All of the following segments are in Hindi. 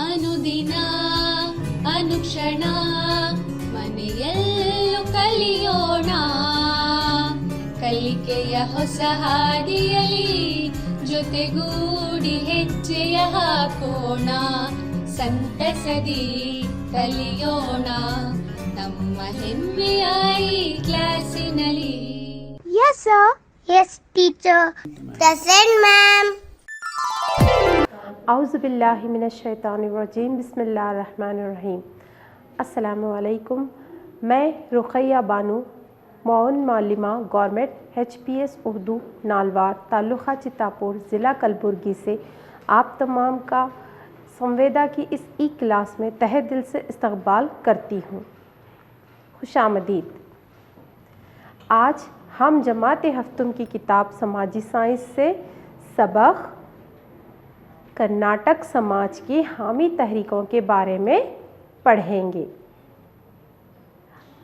ಅನುದಿನ ಅನುಕ್ಷಣ ಮನೆಯಲ್ಲೂ ಕಲಿಯೋಣ ಕಲಿಕೆಯ ಹೊಸ ಹಾದಿಯಲಿ ಜೊತೆಗೂಡಿ ಹೆಜ್ಜೆಯ ಹಾಕೋಣ ಸಂತಸದಿ ಕಲಿಯೋಣ ನಮ್ಮ ಹೆಮ್ಮೆಯ ಈ ಕ್ಲಾಸಿನಲ್ಲಿ. Yes, sir. Yes, teacher. Present, ma'am. औज़ुबिल्लाहि मिनश्शैतानिर्रजीम बिस्मिल्लाहिर्रहमानिर्रहीम। अस्सलामु अलैकुम। मैं रुक़ैया बानू मौन मालिमा गवर्नमेंट HPS उर्दू नालवार तालुक़ा चितापुर ज़िला कलबुर्गी से आप तमाम का संवेदा की इस ई क्लास में तहे दिल से इस्तक़बाल करती हूँ। खुशामदीद। आज हम जमात हफ्तुम की किताब समाजी साइंस से सबक कर्नाटक समाज की हामी तहरीकों के बारे में पढ़ेंगे।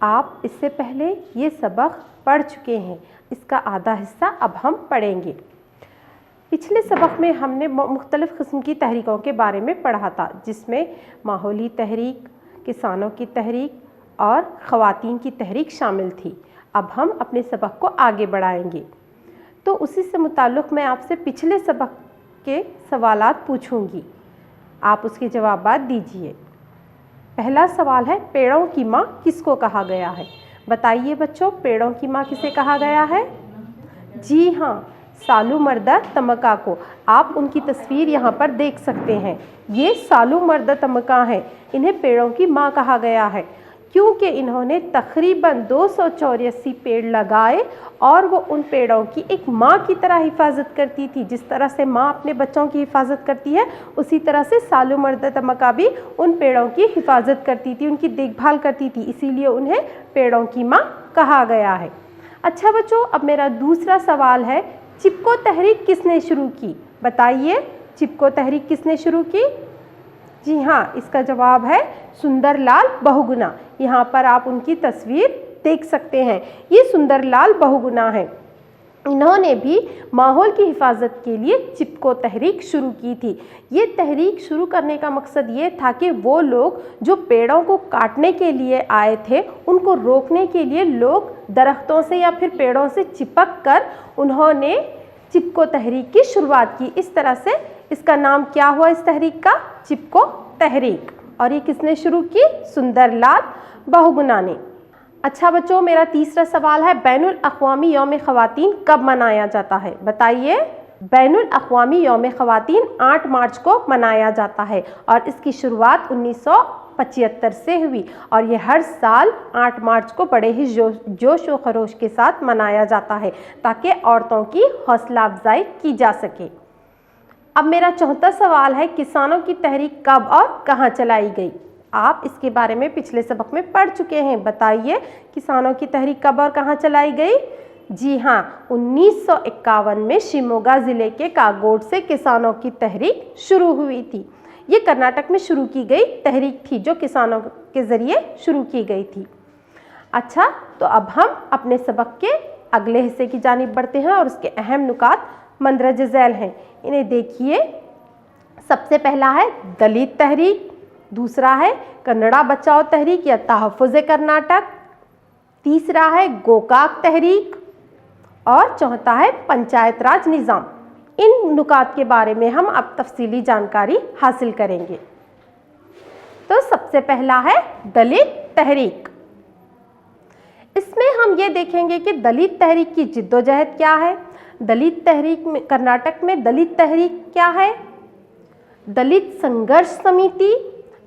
आप इससे पहले ये सबक पढ़ चुके हैं, इसका आधा हिस्सा अब हम पढ़ेंगे। पिछले सबक में हमने मुख्तलिफ़ किस्म की तहरीकों के बारे में पढ़ा था, जिसमें माहौली तहरीक, किसानों की तहरीक और ख़वातीन की तहरीक शामिल थी। अब हम अपने सबक को आगे बढ़ाएंगे। तो उसी से मुताल्लिक़ मैं आपसे पिछले सबक के सवालात पूछूंगी, आप उसके जवाबात दीजिए। पहला सवाल है, पेड़ों की माँ किसको कहा गया है? बताइए बच्चों, पेड़ों की माँ किसे कहा गया है? जी हाँ, सालू मर्दा तमका को। आप उनकी तस्वीर यहाँ पर देख सकते हैं। ये सालू मर्दा तमका हैं, इन्हें पेड़ों की माँ कहा गया है क्योंकि इन्होंने तकरीबन 284 पेड़ लगाए और वो उन पेड़ों की एक माँ की तरह हिफाजत करती थी। जिस तरह से माँ अपने बच्चों की हिफाजत करती है, उसी तरह से सालू मर्दा तमका भी उन पेड़ों की हिफाजत करती थी, उनकी देखभाल करती थी, इसीलिए उन्हें पेड़ों की माँ कहा गया है। अच्छा बच्चों, अब मेरा दूसरा सवाल है, चिपको तहरीक किसने शुरू की? बताइए, चिपको तहरीक किसने शुरू की? जी हाँ, इसका जवाब है सुंदरलाल बहुगुणा। यहाँ पर आप उनकी तस्वीर देख सकते हैं। ये सुंदरलाल बहुगुणा हैं। इन्होंने भी माहौल की हिफाजत के लिए चिपको तहरीक शुरू की थी। ये तहरीक शुरू करने का मकसद ये था कि वो लोग जो पेड़ों को काटने के लिए आए थे, उनको रोकने के लिए लोग दरख्तों से या फिर पेड़ों से चिपक कर उन्होंने चिपको तहरीक की शुरुआत की। इस तरह से इसका नाम क्या हुआ इस तहरीक का? चिपको तहरीक। और ये किसने शुरू की? सुंदरलाल बहुगुणा ने। अच्छा बच्चों, मेरा तीसरा सवाल है, बैनुल अक़वामी यौम ख़वातीन कब मनाया जाता है? बताइए। बैनुल अक़वामी यौम ख़वातीन 8 मार्च को मनाया जाता है और इसकी शुरुआत 1975 से हुई और ये हर साल 8 मार्च को बड़े ही जोश व खरोश के साथ मनाया जाता है ताकि औरतों की हौसला अफजाई की जा सके। अब मेरा चौथा सवाल है, किसानों की तहरीक कब और कहाँ चलाई गई? आप इसके बारे में पिछले सबक में पढ़ चुके हैं। बताइए, किसानों की तहरीक कब और कहाँ चलाई गई? जी हाँ, 1951 में शिमोगा ज़िले के कागोड से किसानों की तहरीक शुरू हुई थी। ये कर्नाटक में शुरू की गई तहरीक थी जो किसानों के ज़रिए शुरू की गई थी। अच्छा, तो अब हम अपने सबक के अगले हिस्से की जानिब बढ़ते हैं और उसके अहम नुकात मंदरज झैल हैं। इन्हें देखिए। सबसे पहला है दलित तहरीक, दूसरा है कन्नड़ा बचाओ तहरीक या तहफ़्फ़ुज़ कर्नाटक, तीसरा है गोकाक तहरीक और चौथा है पंचायत राज निज़ाम। इन नुकात के बारे में हम अब तफसीली जानकारी हासिल करेंगे। तो सबसे पहला है दलित तहरीक। इसमें हम ये देखेंगे कि दलित तहरीक की जिद्दोजहद क्या है। दलित तहरीक में, कर्नाटक में दलित तहरीक क्या है? दलित संघर्ष समिति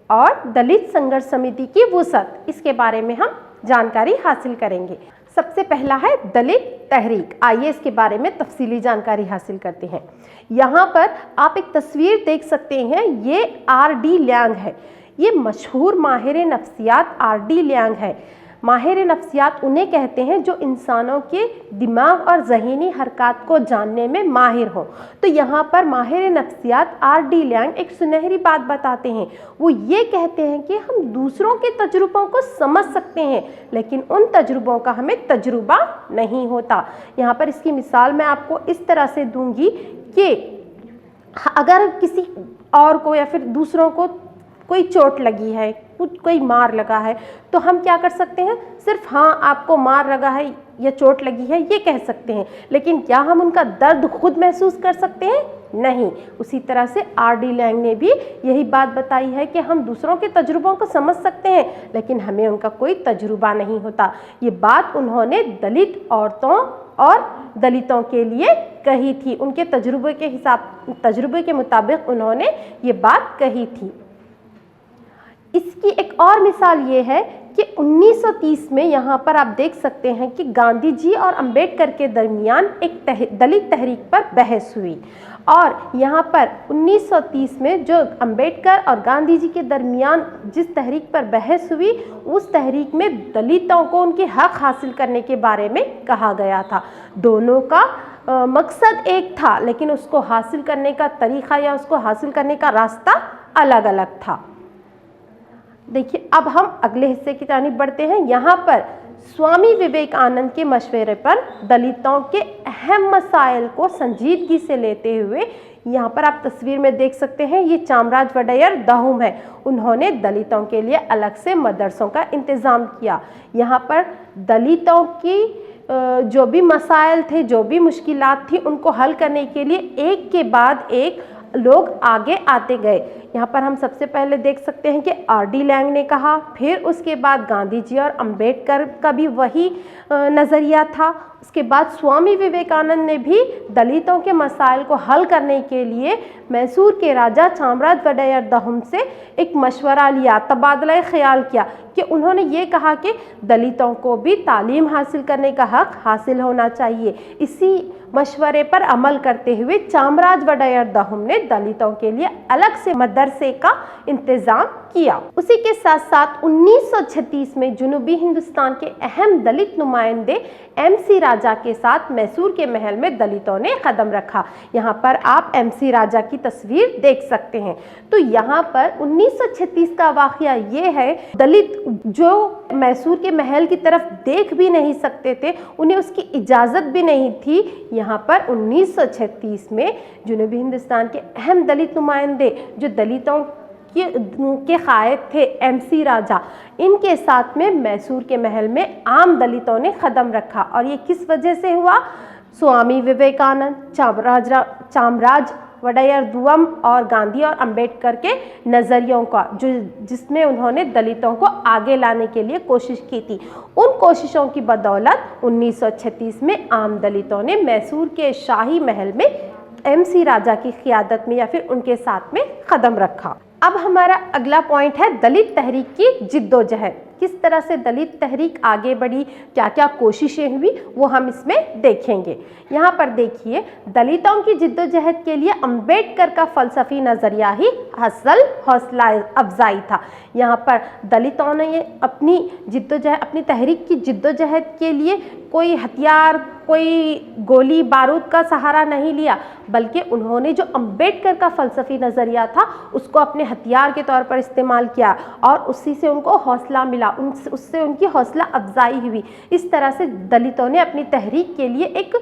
और दलित संघर्ष समिति की वुसअत, इसके बारे में हम जानकारी हासिल करेंगे। सबसे पहला है दलित तहरीक। आइए इसके बारे में तफसीली जानकारी हासिल करते हैं। यहाँ पर आप एक तस्वीर देख सकते हैं, ये R.D. ल्यांग है। ये मशहूर माहिर नफ्सियात R.D. ल्यांग है। माहिर नफ्सियात उन्हें कहते हैं जो इंसानों के दिमाग और ज़हनी हरकत को जानने में माहिर हों। तो यहाँ पर माहिर नफ्सियात R.D. ल्यांग एक सुनहरी बात बताते हैं। वो ये कहते हैं कि हम दूसरों के तजुर्बों को समझ सकते हैं, लेकिन उन तजुर्बों का हमें तजुर्बा नहीं होता। यहाँ पर इसकी मिसाल मैं आपको इस तरह से दूंगी कि अगर किसी और को या फिर दूसरों को कोई चोट लगी है, कोई मार लगा है, तो हम क्या कर सकते हैं, सिर्फ हाँ आपको मार लगा है या चोट लगी है ये कह सकते हैं, लेकिन क्या हम उनका दर्द खुद महसूस कर सकते हैं? नहीं। उसी तरह से R.D. लैंग ने भी यही बात बताई है कि हम दूसरों के तजुर्बों को समझ सकते हैं, लेकिन हमें उनका कोई तजुर्बा नहीं होता। ये बात उन्होंने दलित औरतों और दलितों के लिए कही थी। उनके तजुर्बे के मुताबिक उन्होंने ये बात कही थी। इसकी एक और मिसाल ये है कि 1930 में यहाँ पर आप देख सकते हैं कि गांधी जी और अंबेडकर के दरमियान एक दलित तहरीक पर बहस हुई, और यहाँ पर 1930 में जो अंबेडकर और गांधी जी के दरमियान जिस तहरीक पर बहस हुई, उस तहरीक में दलितों को उनके हक हासिल करने के बारे में कहा गया था। दोनों का मकसद एक था, लेकिन उसको हासिल करने का तरीक़ा या उसको हासिल करने का रास्ता अलग अलग था। देखिए, अब हम अगले हिस्से की जानिब बढ़ते हैं। यहाँ पर स्वामी विवेकानंद के मशवरे पर दलितों के अहम मसाइल को संजीदगी से लेते हुए, यहाँ पर आप तस्वीर में देख सकते हैं, ये चामराज वडेयर दहुम है। उन्होंने दलितों के लिए अलग से मदरसों का इंतज़ाम किया। यहाँ पर दलितों की जो भी मसाइल थे, जो भी मुश्किलात थी, उनको हल करने के लिए एक के बाद एक लोग आगे आते गए। यहाँ पर हम सबसे पहले देख सकते हैं कि R.D. लैंग ने कहा, फिर उसके बाद गांधी जी और अंबेडकर का भी वही नज़रिया था। उसके बाद स्वामी विवेकानंद ने भी दलितों के मसाइल को हल करने के लिए मैसूर के राजा चामराज वडेयर दहुम से एक मशवरा लिया, तबादला ख्याल किया कि उन्होंने ये कहा कि दलितों को भी तालीम हासिल करने का हक हासिल होना चाहिए। इसी मशवरे पर अमल करते हुए चामराज वडेयर दहुम ने दलितों के लिए अलग से मदरसे का इंतज़ाम किया। उसी के साथ साथ 1936 में जनूबी हिंदुस्तान के अहम दलित नुमाइंदे MC राजा के साथ मैसूर के महल में दलितों ने कदम रखा। यहाँ पर आप MC राजा की तस्वीर देख सकते हैं। तो यहाँ पर 1936 का वाक़या ये है, दलित जो मैसूर के महल की तरफ देख भी नहीं सकते थे, उन्हें उसकी इजाज़त भी नहीं थी। यहाँ पर 1936 में जनूबी हिंदुस्तान के अहम दलित नुमाइंदे जो दलितों के कायद थे MC राजा, इनके साथ में मैसूर के महल में आम दलितों ने कदम रखा। और ये किस वजह से हुआ? स्वामी विवेकानंद, चामराज वडेयर दहुम और गांधी और अंबेडकर के नज़रियों का, जिसमें उन्होंने दलितों को आगे लाने के लिए कोशिश की थी। उन कोशिशों की बदौलत 1936 में आम दलितों ने मैसूर के शाही महल में MC राजा की क़ियादत में या फिर उनके साथ में कदम रखा। अब हमारा अगला पॉइंट है दलित तहरीक की जिद्दोजहद। किस तरह से दलित तहरीक आगे बढ़ी, क्या क्या कोशिशें हुई, वो हम इसमें देखेंगे। यहाँ पर देखिए, दलितों की जिद्दोजहद के लिए अंबेडकर का फ़लसफ़ी नज़रिया ही असल हौसला अफजाई था। यहाँ पर दलितों ने अपनी तहरीक की जिद्दोजहद के लिए कोई हथियार, कोई गोली बारूद का सहारा नहीं लिया, बल्कि उन्होंने जो अंबेडकर का फ़लसफ़ी नज़रिया था उसको अपने हथियार के तौर पर इस्तेमाल किया, और उसी से उनको हौसला मिला, उससे उनकी हौसला अफजाई हुई। इस तरह से दलितों ने अपनी तहरीक के लिए एक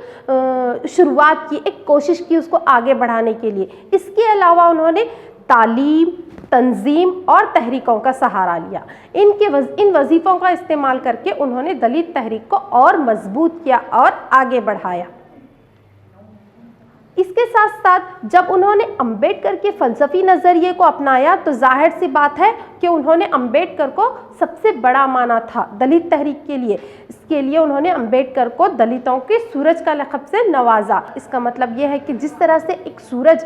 शुरुआत की, एक कोशिश की उसको आगे बढ़ाने के लिए। इसके अलावा उन्होंने तालीम, तंजीम और तहरीकों का सहारा लिया। इन वजीफ़ों का इस्तेमाल करके उन्होंने दलित तहरीक को और मजबूत किया और आगे बढ़ाया। इसके साथ साथ जब उन्होंने अंबेडकर के फ़लसफ़ी नज़रिए को अपनाया, तो जाहिर सी बात है कि उन्होंने अंबेडकर को सबसे बड़ा माना था दलित तहरीक के लिए। इसके लिए उन्होंने अंबेडकर को दलितों के सूरज का लक़ब से नवाजा। इसका मतलब यह है कि जिस तरह से एक सूरज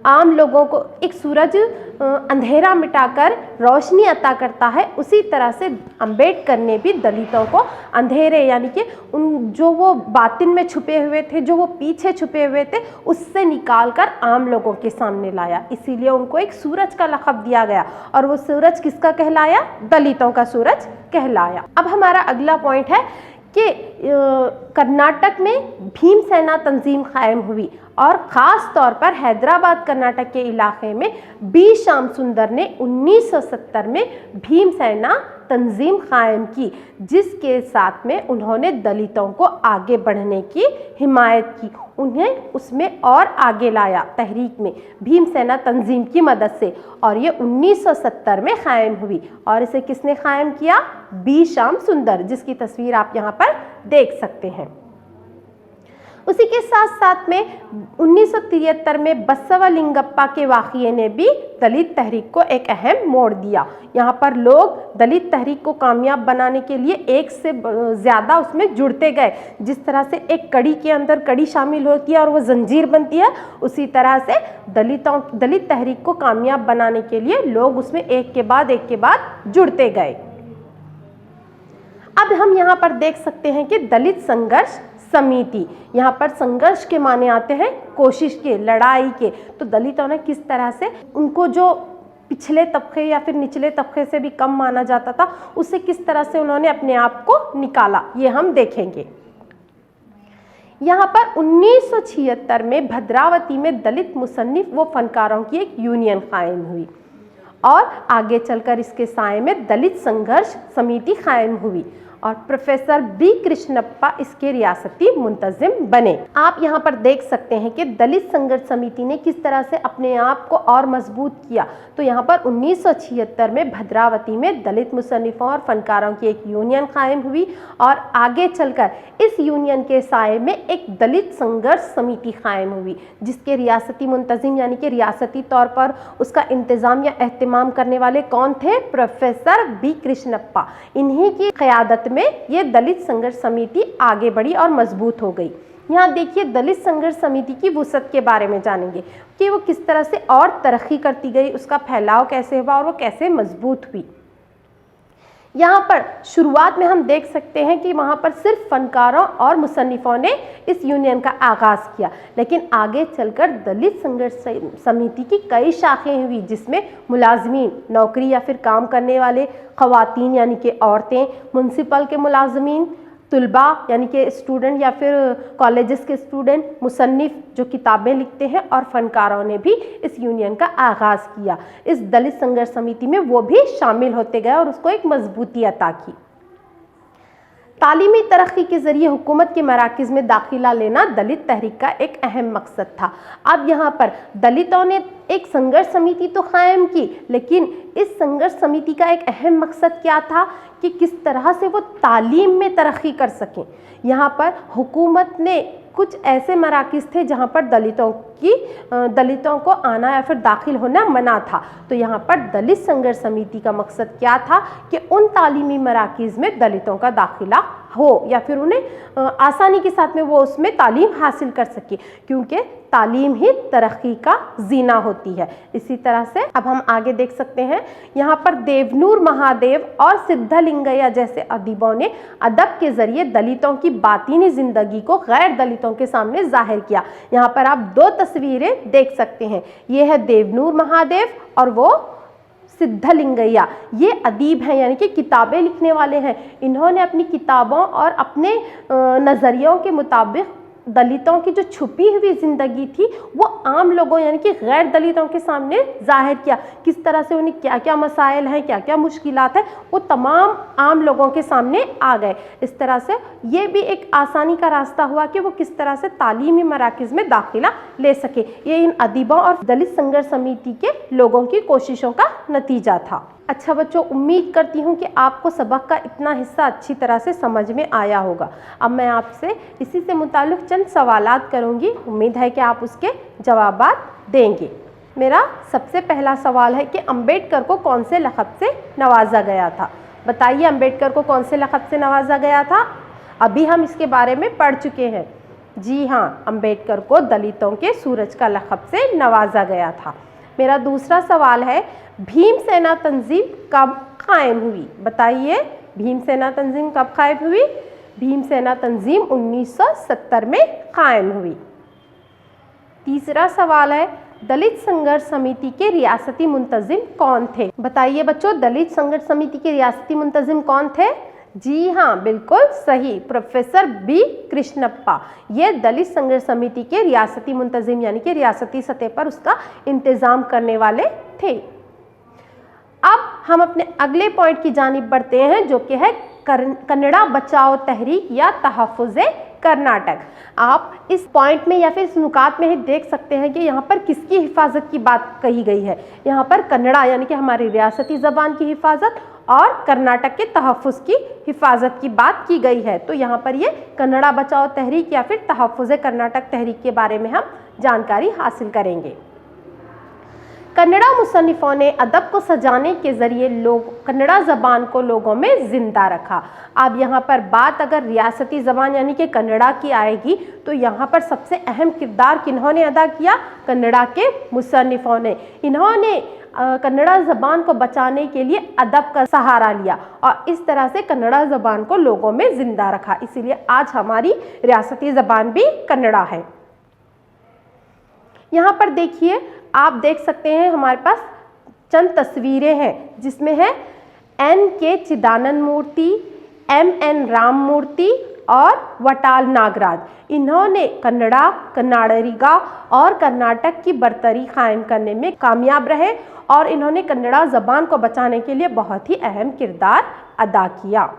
आम लोगों को, एक सूरज अंधेरा मिटाकर रोशनी अता करता है, उसी तरह से अंबेडकर ने भी दलितों को अंधेरे, यानी कि उन जो वो बातिन में छुपे हुए थे, जो वो पीछे छुपे हुए थे, उससे निकालकर आम लोगों के सामने लाया। इसीलिए उनको एक सूरज का लक़ब दिया गया, और वो सूरज किसका कहलाया? दलितों का सूरज कहलाया। अब हमारा अगला पॉइंट है कि कर्नाटक में भीमसेना तंजीम कायम हुई और ख़ास तौर पर हैदराबाद कर्नाटक के इलाके में बी श्याम सुंदर ने 1970 में भीमसेना तंजीम कायम की, जिसके साथ में उन्होंने दलितों को आगे बढ़ने की हिमायत की, उन्हें उसमें और आगे लाया तहरीक में भीमसेना तंजीम की मदद से। और ये 1970 में कायम हुई और इसे किसने कायम किया? बी श्याम सुंदर, जिसकी तस्वीर आप यहाँ पर देख सकते हैं। उसी के साथ साथ में 1973 में बसवलिंगप्पा के वाक़ये ने भी दलित तहरीक को एक अहम मोड़ दिया। यहाँ पर लोग दलित तहरीक को कामयाब बनाने के लिए एक से ज़्यादा उसमें जुड़ते गए। जिस तरह से एक कड़ी के अंदर कड़ी शामिल होती है और वो जंजीर बनती है, उसी तरह से दलित तहरीक को कामयाब बनाने के लिए लोग उसमें एक के बाद जुड़ते गए। अब हम यहाँ पर देख सकते हैं कि दलित संघर्ष समिति, यहाँ पर संघर्ष के माने आते हैं कोशिश के, लड़ाई के। तो दलितों ने किस तरह से उनको जो पिछले तबके या फिर निचले तबके से भी कम माना जाता था, उससे किस तरह से उन्होंने अपने आप को निकाला, ये हम देखेंगे। यहाँ पर 1976 में भद्रावती में दलित मुसन्निफ व फनकारों की एक यूनियन कायम हुई और आगे चलकर इसके साए में दलित संघर्ष समिति कायम हुई और प्रोफेसर बी कृष्णप्पा इसके रियासती मुंतजिम बने। आप यहाँ पर देख सकते हैं कि दलित संघर्ष समिति ने किस तरह से अपने आप को और मजबूत किया। तो यहाँ पर 1976 में भद्रावती में दलित मुसन्निफों और फनकारों की एक यूनियन कायम हुई और आगे चलकर इस यूनियन के साए में एक दलित संघर्ष समिति कायम हुई, जिसके रियासती मुंतजिम यानी कि रियासती तौर पर उसका इंतज़ाम या एहतमाम करने वाले कौन थे? Professor B Krishnappa. इन्हीं की क़यादत में ये दलित संघर्ष समिति आगे बढ़ी और मजबूत हो गई। यहाँ देखिए दलित संघर्ष समिति की वुसअत के बारे में जानेंगे कि वो किस तरह से और तरक्की करती गई, उसका फैलाव कैसे हुआ और वो कैसे मजबूत हुई। यहाँ पर शुरुआत में हम देख सकते हैं कि वहाँ पर सिर्फ फनकारों और मुसन्निफों ने इस यूनियन का आगाज़ किया, लेकिन आगे चलकर दलित संघर्ष समिति की कई शाखें हुई, जिसमें मुलाजमीन, नौकरी या फिर काम करने वाले ख़वातीन यानी कि औरतें, म्युनिसिपल के मुलाजमीन, तुलबा यानी कि स्टूडेंट या फिर कॉलेजेस के स्टूडेंट, मुसन्निफ जो किताबें लिखते हैं और फनकारों ने भी इस यूनियन का आगाज़ किया। इस दलित संघर्ष समिति में वो भी शामिल होते गए और उसको एक मजबूती अता की। तालीमी तरक्की के ज़रिए हुकूमत के मराकज़ में दाखिला लेना दलित तहरीक का एक अहम मकसद था। अब यहाँ पर दलितों ने एक संघर्ष समिति तो कायम की, लेकिन इस संघर्ष समिति का एक अहम मकसद क्या था कि किस तरह से वो तालीम में तरक्की कर सकें। यहाँ पर हुकूमत ने कुछ ऐसे मराकज़ थे जहाँ पर दलितों को आना या फिर दाखिल होना मना था। तो यहाँ पर दलित संघर्ष समिति का मकसद क्या था कि उन तालीमी मराकज़ में दलितों का दाखिला हो या फिर उन्हें आसानी के साथ में वो उसमें तालीम हासिल कर सके, क्योंकि तालीम ही तरक्की का जीना होती है। इसी तरह से अब हम आगे देख सकते हैं, यहाँ पर देवनूर महादेव और सिद्धलिंगैया जैसे अदीबों ने अदब के ज़रिए दलितों की बातिनी ज़िंदगी को गैर दलितों के सामने जाहिर किया। यहाँ पर आप दो तस्वीरें देख सकते हैं, ये है देवनूर महादेव और वो सिद्धलिंगैया। ये अदीब हैं यानी कि किताबें लिखने वाले हैं। इन्होंने अपनी किताबों और अपने नज़रियों के मुताबिक दलितों की जो छुपी हुई ज़िंदगी थी वो आम लोगों यानी कि गैर दलितों के सामने जाहिर किया। किस तरह से उन्हें क्या क्या मसाइल हैं, क्या क्या मुश्किलात हैं, वो तमाम आम लोगों के सामने आ गए। इस तरह से ये भी एक आसानी का रास्ता हुआ कि वो किस तरह से तालीमी मराकज़ में दाखिला ले सके। ये इन अदीबों और दलित संघर्ष समिति के लोगों की कोशिशों का नतीजा था। अच्छा बच्चों, उम्मीद करती हूँ कि आपको सबक का इतना हिस्सा अच्छी तरह से समझ में आया होगा। अब मैं आपसे इसी से मुताल्लिक़ चंद सवालात करूँगी, उम्मीद है कि आप उसके जवाबात देंगे। मेरा सबसे पहला सवाल है कि अंबेडकर को कौन से लक़ब से नवाजा गया था? बताइए, अंबेडकर को कौन से लक़ब से नवाजा गया था? अभी हम इसके बारे में पढ़ चुके हैं। जी हाँ, अंबेडकर को दलितों के सूरज का लक़ब से नवाजा गया था। मेरा दूसरा सवाल है, भीमसेना तंजीम कब कायम हुई? बताइए, भीमसेना तंजीम कब कायम हुई? भीमसेना तंजीम 1970 में कायम हुई। तीसरा सवाल है, दलित संघर्ष समिति के रियासती मुंतजिम कौन थे? बताइए बच्चों, दलित संघर्ष समिति के रियासती मुंतजिम कौन थे? जी हाँ, बिल्कुल सही, प्रोफेसर बी कृष्णप्पा। ये दलित संघर्ष समिति के रियासती मुंतजिम यानी कि रियासती सतह पर उसका इंतज़ाम करने वाले थे। अब हम अपने अगले पॉइंट की जानिब बढ़ते हैं, जो कि है कन्नड़ा बचाओ तहरीक या तहफ़्फ़ुज़े कर्नाटक। आप इस पॉइंट में या फिर इस नुकात में ही देख सकते हैं कि यहाँ पर किसकी हिफाजत की बात कही गई है। यहाँ पर कन्नड़ा यानी कि हमारी रियासती ज़बान की हिफाजत और कर्नाटक के तहफ़्फ़ुज़ की हिफाजत की बात की गई है। तो यहाँ पर ये कन्नड़ा बचाओ तहरीक या फिर तहफ़्फ़ुज़े कर्नाटक तहरीक के बारे में हम जानकारी हासिल करेंगे। कन्नड़ा मुसन्निफ़ों ने अदब को सजाने के ज़रिए कन्नड़ा ज़बान को लोगों में ज़िंदा रखा। अब यहाँ पर बात अगर रियासती ज़बान यानी कि कन्नड़ा की आएगी तो यहाँ पर सबसे अहम किरदार किन्होंने अदा किया? कन्नड़ा के मुसन्निफ़ों ने। इन्होंने कन्नड़ा ज़बान को बचाने के लिए अदब का सहारा लिया और इस तरह से कन्नड़ा ज़बान को लोगों में ज़िंदा रखा। इसीलिए आज हमारी रियासती ज़बान भी कन्नड़ा है। यहाँ पर देखिए, आप देख सकते हैं हमारे पास चंद तस्वीरें हैं जिसमें है N.K. चिदानंद मूर्ति, M.N. राम मूर्ति और वटाल नागराज। इन्होंने कन्नड़ा, कन्नाडरिगा और कर्नाटक की बरतरी कायम करने में कामयाब रहे और इन्होंने कन्नड़ा ज़बान को बचाने के लिए बहुत ही अहम किरदार अदा किया।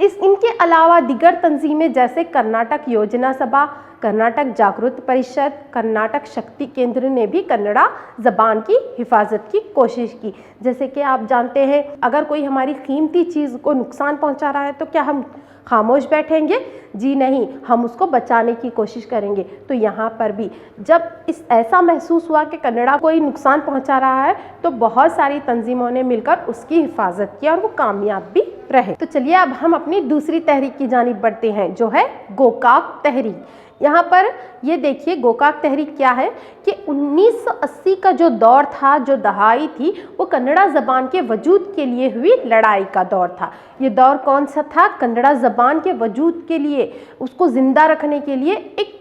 इनके अलावा दीगर तंजीमें जैसे कर्नाटक योजना सभा, कर्नाटक जागृत परिषद, कर्नाटक शक्ति केंद्र ने भी कन्नड़ा ज़बान की हिफाजत की कोशिश की। जैसे कि आप जानते हैं, अगर कोई हमारी कीमती चीज़ को नुकसान पहुंचा रहा है तो क्या हम खामोश बैठेंगे? जी नहीं, हम उसको बचाने की कोशिश करेंगे। तो यहाँ पर भी जब ऐसा महसूस हुआ कि कन्नड़ा कोई नुकसान पहुँचा रहा है तो बहुत सारी तंजीमों ने मिलकर उसकी हिफाजत की और वो कामयाब भी रहे। तो चलिए अब हम अपनी दूसरी तहरीक की जानिब बढ़ते हैं, जो है गोकाक तहरीक। यहाँ पर ये देखिए, गोकाक तहरीक क्या है कि 1980 का जो दौर था, जो दहाई थी, वो कन्नड़ा ज़बान के वजूद के लिए हुई लड़ाई का दौर था। ये दौर कौन सा था? कन्नड़ा ज़बान के वजूद के लिए, उसको ज़िंदा रखने के लिए एक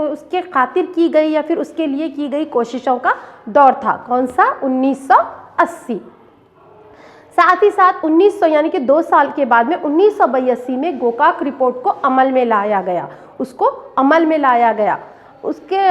उसके खातिर की गई या फिर उसके लिए की गई कोशिशों का दौर था। कौन सा? 1980। साथ ही साथ 1900 यानी कि 2 साल के बाद में 1982 में गोकाक रिपोर्ट को अमल में लाया गया, उसको अमल में लाया गया। उसके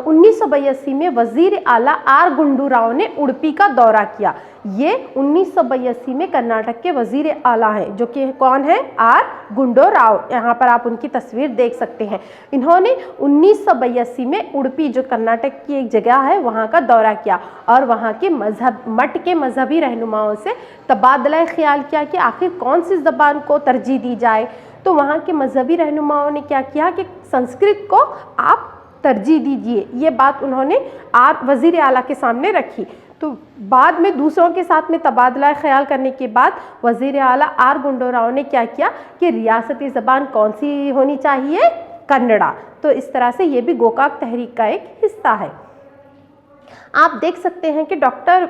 1982 में वज़ीर आला आर गुंडू राव ने उडुपी का दौरा किया। ये 1982 में कर्नाटक के वज़ीर आला हैं, जो कि कौन है? आर गुंडू राव। यहाँ पर आप उनकी तस्वीर देख सकते हैं। इन्होंने 1982 में उडुपी, जो कर्नाटक की एक जगह है, वहाँ का दौरा किया और वहाँ के मठ के मजहबी रहनुमाओं से तबादला ख्याल किया कि आखिर कौन सी ज़बान को तरजीह दी जाए। तो वहाँ के मजहबी रहनुमाओं ने क्या किया कि संस्कृत को आप तरजीह दीजिए। ये बात उन्होंने वज़ीर आला के सामने रखी। तो बाद में दूसरों के साथ में तबादला ख्याल करने के बाद वज़ीर आला आर गुंडू राव ने क्या किया कि रियासती ज़बान कौन सी होनी चाहिए? कन्नड़ा। तो इस तरह से ये भी गोकाक तहरीक का एक हिस्सा है। आप देख सकते हैं कि डॉक्टर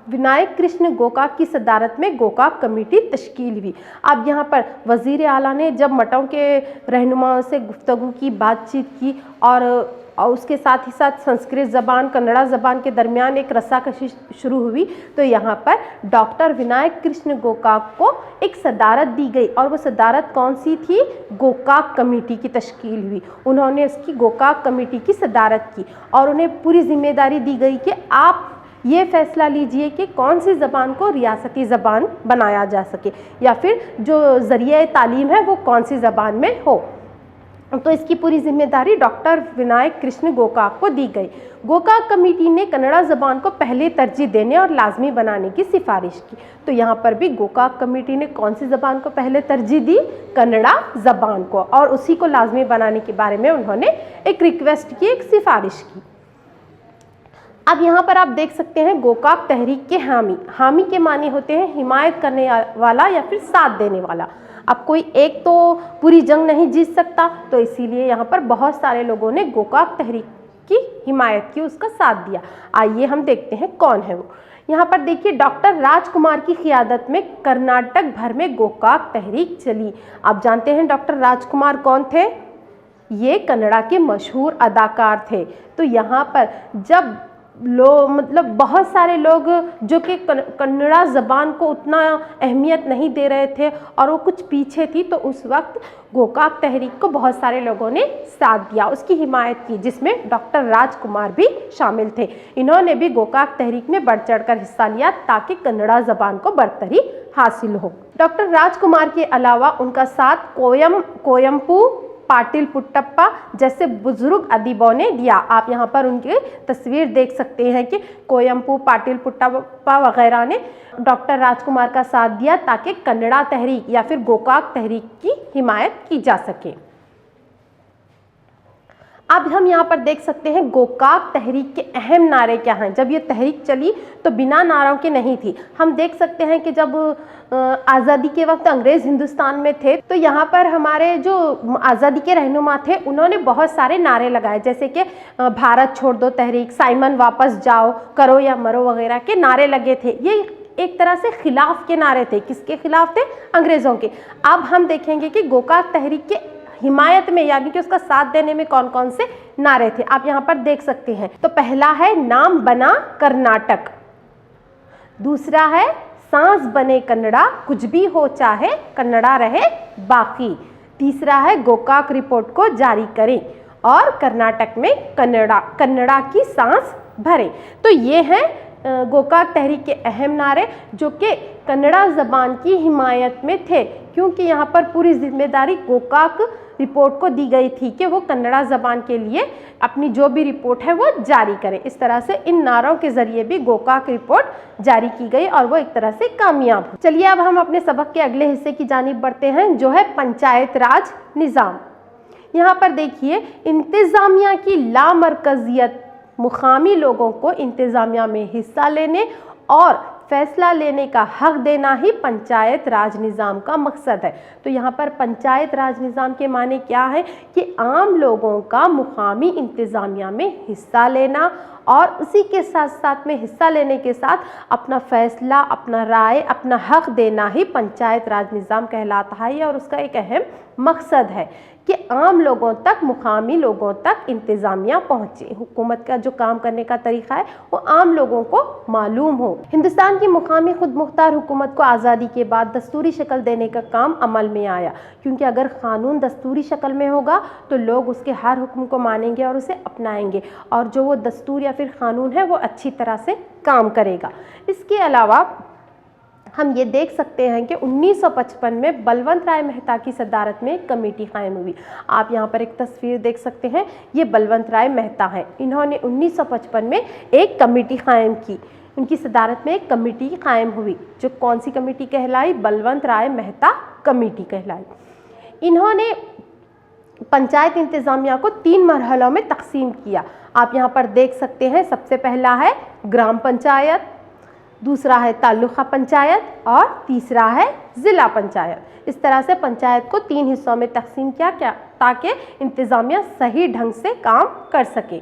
विनायक कृष्ण गोकाक की सदारत में गोकाक कमेटी तश्कील हुई। अब यहाँ पर वज़ीर आला ने जब मठों के रहनुमाओं से गुफ्तगू की, बातचीत की और उसके साथ ही साथ संस्कृत ज़बान, कन्नड़ा ज़बान के दरमियान एक रस्साकशी शुरू हुई। तो यहाँ पर डॉक्टर विनायक कृष्ण गोकाक को एक सदारत दी गई और वो सदारत कौन सी थी? गोकाक कमेटी की तश्कील हुई। उन्होंने उसकी गोकाक कमेटी की सदारत की और उन्हें पूरी जिम्मेदारी दी गई कि आप ये फैसला लीजिए कि कौन सी ज़बान को रियासती ज़बान बनाया जा सके या फिर जो ज़रिए तालीम है वो कौन सी ज़बान में हो। तो इसकी पूरी जिम्मेदारी डॉक्टर विनायक कृष्ण गोकाक को दी गई। गोकाक कमेटी ने कन्नड़ा ज़बान को पहले तरजीह देने और लाजमी बनाने की सिफारिश की। तो यहाँ पर भी गोकाक कमेटी ने कौन सी ज़बान को पहले तरजीह दी? कन्नड़ा ज़बान को, और उसी को लाजमी बनाने के बारे में उन्होंने एक रिक्वेस्ट की, एक सिफारिश की। अब यहाँ पर आप देख सकते हैं गोकाक तहरीक के हामी के माने होते हैं हिमायत करने वाला या फिर साथ देने वाला। अब कोई एक तो पूरी जंग नहीं जीत सकता, तो इसीलिए यहाँ पर बहुत सारे लोगों ने गोकाक तहरीक की हिमायत की, उसका साथ दिया। आइए हम देखते हैं कौन है वो। यहाँ पर देखिए, डॉक्टर राजकुमार की क़ियादत में कर्नाटक भर में गोकाक तहरीक चली। आप जानते हैं डॉक्टर राजकुमार कौन थे? ये कन्नड़ा के मशहूर अदाकार थे। तो यहाँ पर जब मतलब बहुत सारे लोग जो कि कन्नड़ा ज़बान को उतना अहमियत नहीं दे रहे थे और वो कुछ पीछे थी, तो उस वक्त गोकाक तहरीक को बहुत सारे लोगों ने साथ दिया, उसकी हिमायत की, जिसमें डॉक्टर राजकुमार भी शामिल थे। इन्होंने भी गोकाक तहरीक में बढ़ चढ़कर हिस्सा लिया ताकि कन्नड़ा ज़बान को बढ़तरी हासिल हो। डॉक्टर राजकुमार के अलावा उनका साथ कोयम्पू, पाटिल पुट्टप्पा जैसे बुजुर्ग अदीबों ने दिया। आप यहाँ पर उनकी तस्वीर देख सकते हैं कि कोयम्पू, पाटिल पुट्टप्पा वगैरह ने डॉक्टर राजकुमार का साथ दिया ताकि कन्नड़ा तहरीक या फिर गोकाक तहरीक की हिमायत की जा सके। अब हम यहाँ पर देख सकते हैं गोकाक तहरीक के अहम नारे क्या हैं। जब ये तहरीक चली तो बिना नारों के नहीं थी। हम देख सकते हैं कि जब आज़ादी के वक्त अंग्रेज़ हिंदुस्तान में थे तो यहाँ पर हमारे जो आज़ादी के रहनुमा थे उन्होंने बहुत सारे नारे लगाए, जैसे कि भारत छोड़ दो तहरीक, साइमन वापस जाओ, करो या मरो वगैरह के नारे लगे थे। ये एक तरह से खिलाफ के नारे थे। किसके खिलाफ थे? अंग्रेज़ों के। अब हम देखेंगे कि गोकाक तहरीक के हिमायत में यानी कि उसका साथ देने में कौन कौन से नारे थे, आप यहाँ पर देख सकते हैं। तो पहला है नाम बना कर्नाटक, दूसरा है सांस बने कन्नड़ा, कुछ भी हो चाहे कन्नड़ा रहे बाकी, तीसरा है गोकाक रिपोर्ट को जारी करें और कर्नाटक में कन्नड़ा की सांस भरें। तो ये हैं गोकाक तहरीक के अहम नारे जो कि कन्नड़ा ज़बान की हिमायत में थे, क्योंकि यहाँ पर पूरी जिम्मेदारी गोकाक रिपोर्ट को दी गई थी कि वो कन्नड़ा ज़बान के लिए अपनी जो भी रिपोर्ट है वो जारी करें। इस तरह से इन नारों के ज़रिए भी गोकाक रिपोर्ट जारी की गई और वो एक तरह से कामयाब हुई। चलिए अब हम अपने सबक के अगले हिस्से की जानिब बढ़ते हैं, जो है पंचायत राज निज़ाम। यहाँ पर देखिए, इंतज़ामिया की लामरकज़ियत, मुकामी लोगों को इंतज़ामिया में हिस्सा लेने और फैसला लेने का हक देना ही पंचायत राज निज़ाम का मकसद है। तो यहाँ पर पंचायत राज निज़ाम के माने क्या है कि आम लोगों का मुकामी इंतज़ामिया में हिस्सा लेना और उसी के साथ साथ में हिस्सा लेने के साथ अपना फैसला, अपना राय, अपना हक देना ही पंचायत राज निज़ाम कहलाता है और उसका एक अहम मकसद है कि आम लोगों तक, मुकामी लोगों तक इंतज़ामिया पहुँचे। हुकूमत का जो काम करने का तरीका है वो आम लोगों को मालूम हो। हिंदुस्तान की मुकामी खुद मुख्तार हुकूमत को आज़ादी के बाद दस्तूरी शक्ल देने का काम अमल में आया, क्योंकि अगर क़ानून दस्तूरी शक्ल में होगा तो लोग उसके हर हुक्म को मानेंगे और उसे अपनाएंगे और जो वो दस्तूर या फिर क़ानून है वो अच्छी तरह से काम करेगा। इसके अलावा हम ये देख सकते हैं कि 1955 में बलवंत राय मेहता की सदारत में एक कमेटी कायम हुई। आप यहाँ पर एक तस्वीर देख सकते हैं, ये बलवंत राय मेहता हैं। इन्होंने 1955 में एक कमेटी कायम की, उनकी सदारत में एक कमेटी कायम हुई, जो कौन सी कमेटी कहलाई? बलवंत राय मेहता कमेटी कहलाई। इन्होंने पंचायत इंतज़ामिया को 3 मरहलों में तकसीम किया। आप यहाँ पर देख सकते हैं, सबसे पहला है ग्राम पंचायत, दूसरा है तालुका पंचायत और तीसरा है ज़िला पंचायत। इस तरह से पंचायत को 3 हिस्सों में तकसीम किया ताकि इंतज़ामिया सही ढंग से काम कर सके।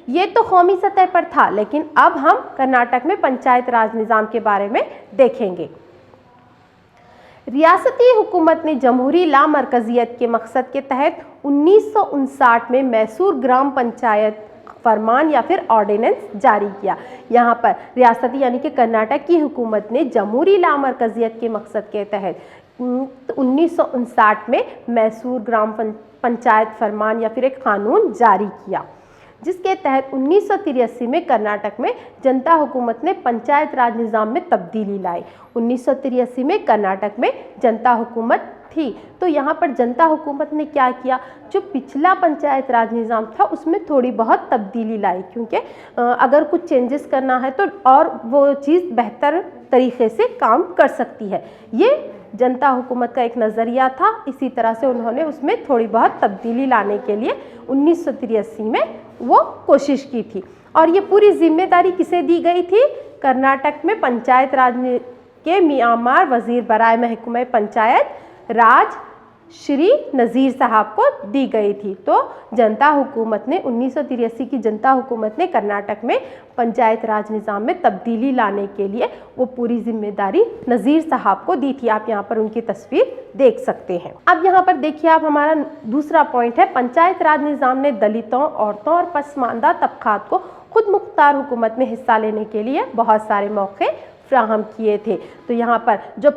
ये तो कौमी सतह पर था, लेकिन अब हम कर्नाटक में पंचायत राज निज़ाम के बारे में देखेंगे। रियासती हुकूमत ने जमहूरी लामरकज़ियत के मकसद के तहत 1959 में मैसूर ग्राम पंचायत फरमान या फिर ऑर्डिनेंस जारी किया। यहाँ पर रियासती यानी कि कर्नाटक की हुकूमत ने जमहूरी लामरकज़ियत के मकसद के तहत 1959 में मैसूर ग्राम पंचायत फरमान या फिर एक कानून जारी किया, जिसके तहत 1983 में कर्नाटक में जनता हुकूमत ने पंचायत राज निज़ाम में तब्दीली लाई। 1983 में कर्नाटक में जनता हुकूमत थी, तो यहाँ पर जनता हुकूमत ने क्या किया, जो पिछला पंचायत राज निज़ाम था उसमें थोड़ी बहुत तब्दीली लाई, क्योंकि अगर कुछ चेंजेस करना है तो और वो चीज़ बेहतर तरीके से काम कर सकती है। ये जनता हुकूमत का एक नज़रिया था। इसी तरह से उन्होंने उसमें थोड़ी बहुत तब्दीली लाने के लिए 1983 में वो कोशिश की थी। और ये पूरी जिम्मेदारी किसे दी गई थी? कर्नाटक में पंचायत राज के मियामार वज़ीर बराए महकमे पंचायत राज श्री नज़ीर साहब को दी गई थी। तो जनता हुकूमत ने 1983 की जनता हुकूमत ने कर्नाटक में पंचायत राज निज़ाम में तब्दीली लाने के लिए वो पूरी जिम्मेदारी नज़ीर साहब को दी थी। आप यहाँ पर उनकी तस्वीर देख सकते हैं। अब यहाँ पर देखिए आप, हमारा दूसरा पॉइंट है, पंचायत राज निज़ाम ने दलितों, औरतों और पसमानदा तबकात को खुद मुख्तार हुकूमत में हिस्सा लेने के लिए बहुत सारे मौके फ्राहम किए थे। तो यहाँ पर जो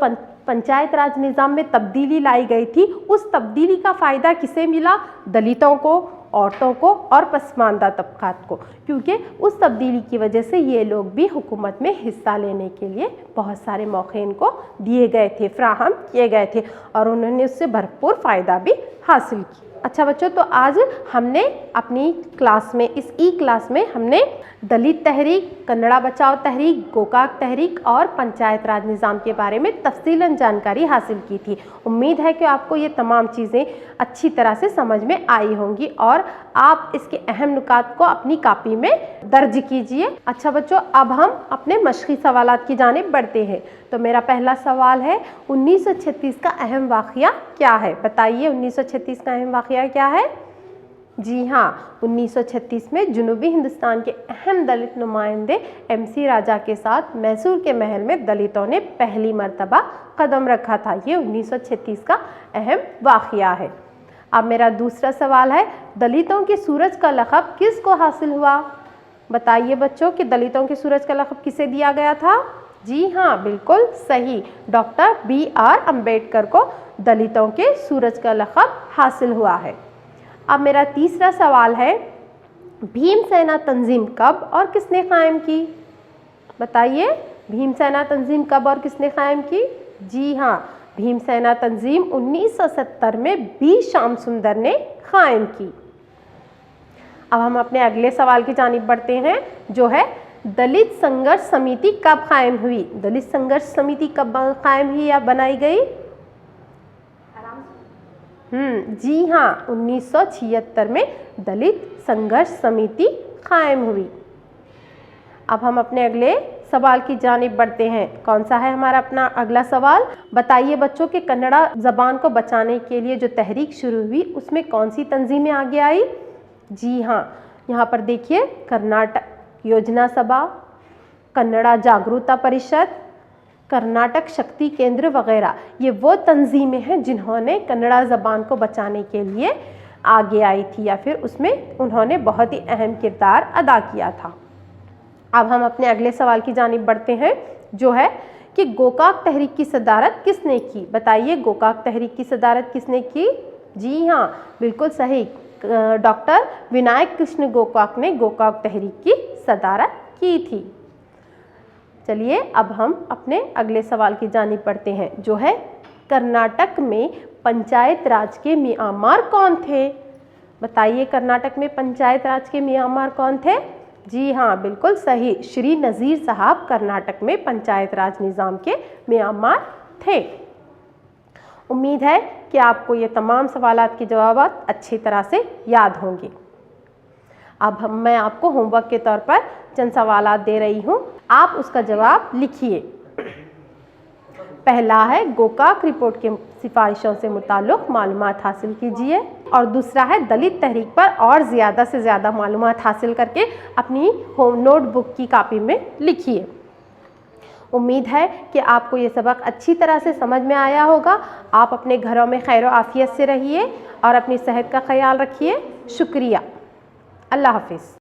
पंचायत राज निज़ाम में तब्दीली लाई गई थी, उस तब्दीली का फ़ायदा किसे मिला? दलितों को, औरतों को और पसमानदा तबकात को, क्योंकि उस तब्दीली की वजह से ये लोग भी हुकूमत में हिस्सा लेने के लिए बहुत सारे मौके इनको दिए गए थे, फ्राहम किए गए थे और उन्होंने उससे भरपूर फ़ायदा भी हासिल किया। अच्छा बच्चों, तो आज हमने अपनी क्लास में, इस ई क्लास में हमने दलित तहरीक, कन्नड़ा बचाओ तहरीक, गोकाक तहरीक और पंचायत राज निज़ाम के बारे में तफसीलन जानकारी हासिल की थी। उम्मीद है कि आपको ये तमाम चीज़ें अच्छी तरह से समझ में आई होंगी और आप इसके अहम नुकात को अपनी कापी में दर्ज कीजिए। अच्छा बच्चों, अब हम अपने मशक़ी सवालात की जानिब बढ़ते हैं। तो मेरा पहला सवाल है, 1936 का अहम वाक़या क्या है? बताइए, 1936 का अहम वाक़या क्या है? जी हाँ, 1936 में जनूबी हिंदुस्तान के अहम दलित नुमाइंदे MC राजा के साथ मैसूर के महल में दलितों ने पहली मर्तबा कदम रखा था। ये 1936 का अहम वाक़या है। अब मेरा दूसरा सवाल है, दलितों के सूरज का लक़ब किसको हासिल हुआ? बताइए बच्चों कि दलितों के सूरज का लक़ब किसे दिया गया था? जी हाँ, बिल्कुल सही, डॉक्टर BR अम्बेडकर को दलितों के सूरज का लक़ब हासिल हुआ है। अब मेरा तीसरा सवाल है, भीमसेना तंजीम कब और किसने कायम की? बताइए, भीमसेना तंजीम कब और किसने कायम की? जी हाँ, भीमसेना तंजीम 1970 में B श्याम सुंदर ने कायम की। अब हम अपने अगले सवाल की जानिब बढ़ते हैं, जो है दलित संघर्ष समिति कब कायम हुई? दलित संघर्ष समिति कब कायम हुई या बनाई गई? जी हाँ, 1976 में दलित संघर्ष समिति कायम हुई। अब हम अपने अगले सवाल की जानिब बढ़ते हैं। कौन सा है हमारा अपना अगला सवाल? बताइए बच्चों कि कन्नड़ा ज़बान को बचाने के लिए जो तहरीक शुरू हुई, उसमें कौन सी तंजीमें आगे आई? जी हाँ, यहाँ पर देखिए, कर्नाटक योजना सभा, कन्नड़ा जागरूकता परिषद, कर्नाटक शक्ति केंद्र वगैरह, ये वो तंजीमें हैं जिन्होंने कन्नड़ा ज़बान को बचाने के लिए आगे आई थी या फिर उसमें उन्होंने बहुत ही अहम किरदार अदा किया था। अब हम अपने अगले सवाल की जानिब बढ़ते हैं, जो है कि गोकाक तहरीक की सदारत किसने की? बताइए, गोकाक तहरीक की सदारत किसने की? जी हाँ, बिल्कुल सही, डॉक्टर विनायक कृष्ण गोकाक ने गोकाक तहरीक की सदारत की थी। चलिए, अब हम अपने अगले सवाल की जानिब बढ़ते हैं, जो है कर्नाटक में पंचायत राज के मियामार कौन थे? बताइए, कर्नाटक में पंचायत राज के मियामार कौन थे? जी हाँ, बिल्कुल सही, श्री नज़ीर साहब कर्नाटक में पंचायत राज निज़ाम के मियामार थे। उम्मीद है कि आपको ये तमाम सवालात के जवाब अच्छी तरह से याद होंगे। अब मैं आपको होमवर्क के तौर पर चंद सवालात दे रही हूँ, आप उसका जवाब लिखिए। पहला है, गोकाक रिपोर्ट के सिफारिशों से मुताल्लिक़ मालूमात हासिल कीजिए, और दूसरा है, दलित तहरीक पर और ज़्यादा से ज़्यादा मालूमात हासिल करके अपनी होम नोटबुक की कापी में लिखिए। उम्मीद है कि आपको ये सबक अच्छी तरह से समझ में आया होगा। आप अपने घरों में खैर आफियत से रहिए और अपनी सेहत का ख्याल रखिए। शुक्रिया। अल्लाह हाफिज़।